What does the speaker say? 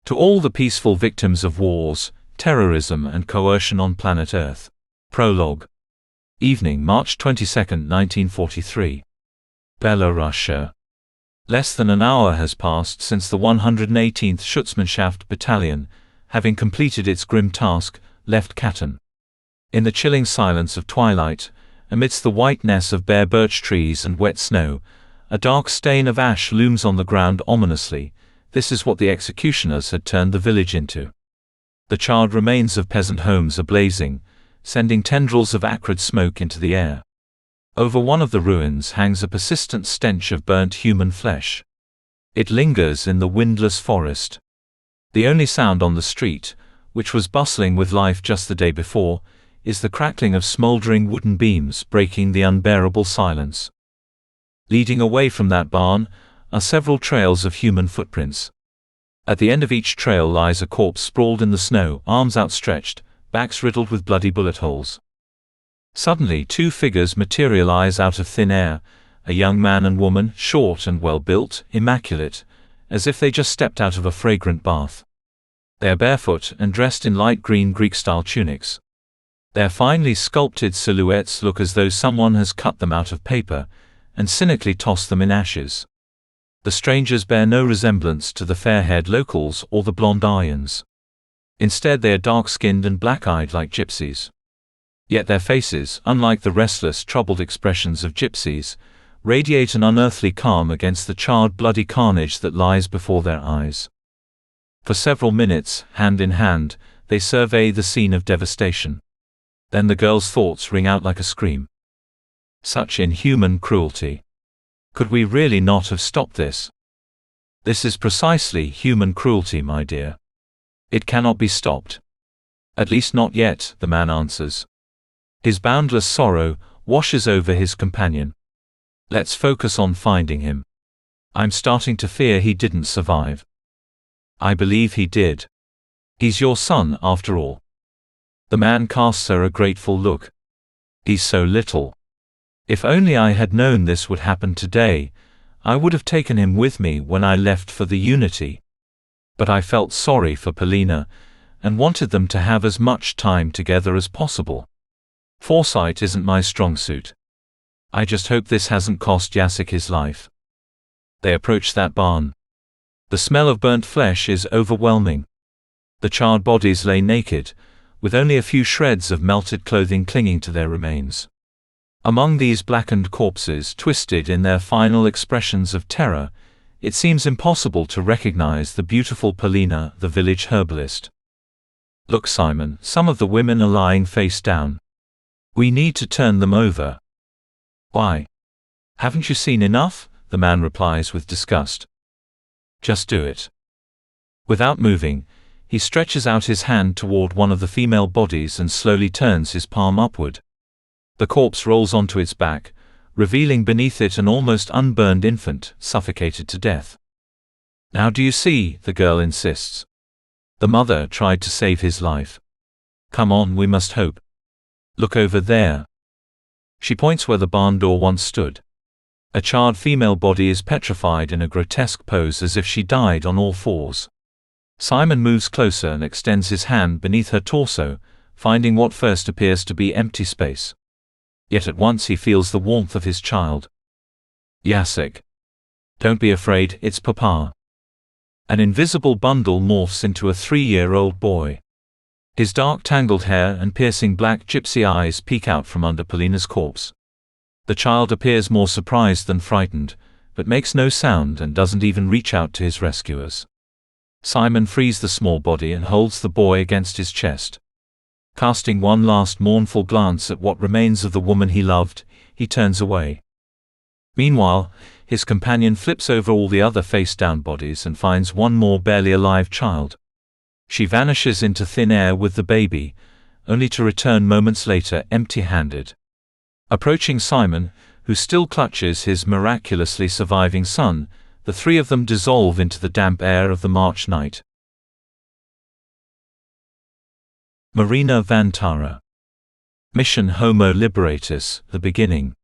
To all the peaceful victims of wars, terrorism and coercion on planet Earth. Prologue. Evening, March 22, 1943. Belarus. Less than an hour has passed since the 118th Schutzmannschaft Battalion, having completed its grim task, left Katyn. In the chilling silence of twilight, amidst the whiteness of bare birch trees and wet snow, a dark stain of ash looms on the ground ominously. This is what the executioners had turned the village into. The charred remains of peasant homes are blazing, sending tendrils of acrid smoke into the air. Over one of the ruins hangs a persistent stench of burnt human flesh. It lingers in the windless forest. The only sound on the street, which was bustling with life just the day before, is the crackling of smoldering wooden beams breaking the unbearable silence. Leading away from that barn are several trails of human footprints. At the end of each trail lies a corpse sprawled in the snow, arms outstretched, backs riddled with bloody bullet holes. Suddenly, two figures materialize out of thin air, a young man and woman, short and well-built, immaculate, as if they just stepped out of a fragrant bath. They are barefoot and dressed in light green Greek-style tunics. Their finely sculpted silhouettes look as though someone has cut them out of paper and cynically tossed them in ashes. The strangers bear no resemblance to the fair-haired locals or the blonde Aryans. Instead, they are dark-skinned and black-eyed like gypsies. Yet their faces, unlike the restless, troubled expressions of gypsies, radiate an unearthly calm against the charred, bloody carnage that lies before their eyes. For several minutes, hand in hand, they survey the scene of devastation. Then the girl's thoughts ring out like a scream. Such inhuman cruelty. Could we really not have stopped this? This is precisely human cruelty, my dear. It cannot be stopped. At least not yet, the man answers. His boundless sorrow washes over his companion. Let's focus on finding him. I'm starting to fear he didn't survive. I believe he did. He's your son, after all. The man casts her a grateful look. He's so little. If only I had known this would happen today, I would have taken him with me when I left for the Unity. But I felt sorry for Polina, and wanted them to have as much time together as possible. Foresight isn't my strong suit. I just hope this hasn't cost Jacek his life. They approach that barn. The smell of burnt flesh is overwhelming. The charred bodies lay naked, with only a few shreds of melted clothing clinging to their remains. Among these blackened corpses, twisted in their final expressions of terror, it seems impossible to recognize the beautiful Polina, the village herbalist. Look, Simon, some of the women are lying face down. We need to turn them over. Why? Haven't you seen enough? The man replies with disgust. Just do it. Without moving, he stretches out his hand toward one of the female bodies and slowly turns his palm upward. The corpse rolls onto its back, revealing beneath it an almost unburned infant, suffocated to death. Now do you see? The girl insists. The mother tried to save his life. Come on, we must hope. Look over there. She points where the barn door once stood. A charred female body is petrified in a grotesque pose as if she died on all fours. Simon moves closer and extends his hand beneath her torso, finding what first appears to be empty space. Yet at once he feels the warmth of his child. Jacek. Don't be afraid, it's Papa. An invisible bundle morphs into a 3-year-old boy. His dark tangled hair and piercing black gypsy eyes peek out from under Polina's corpse. The child appears more surprised than frightened, but makes no sound and doesn't even reach out to his rescuers. Simon frees the small body and holds the boy against his chest. Casting one last mournful glance at what remains of the woman he loved, he turns away. Meanwhile, his companion flips over all the other face-down bodies and finds one more barely alive child. She vanishes into thin air with the baby, only to return moments later empty-handed. Approaching Simon, who still clutches his miraculously surviving son, the three of them dissolve into the damp air of the March night. Marina Vantara. Mission Homo Liberatus, the beginning.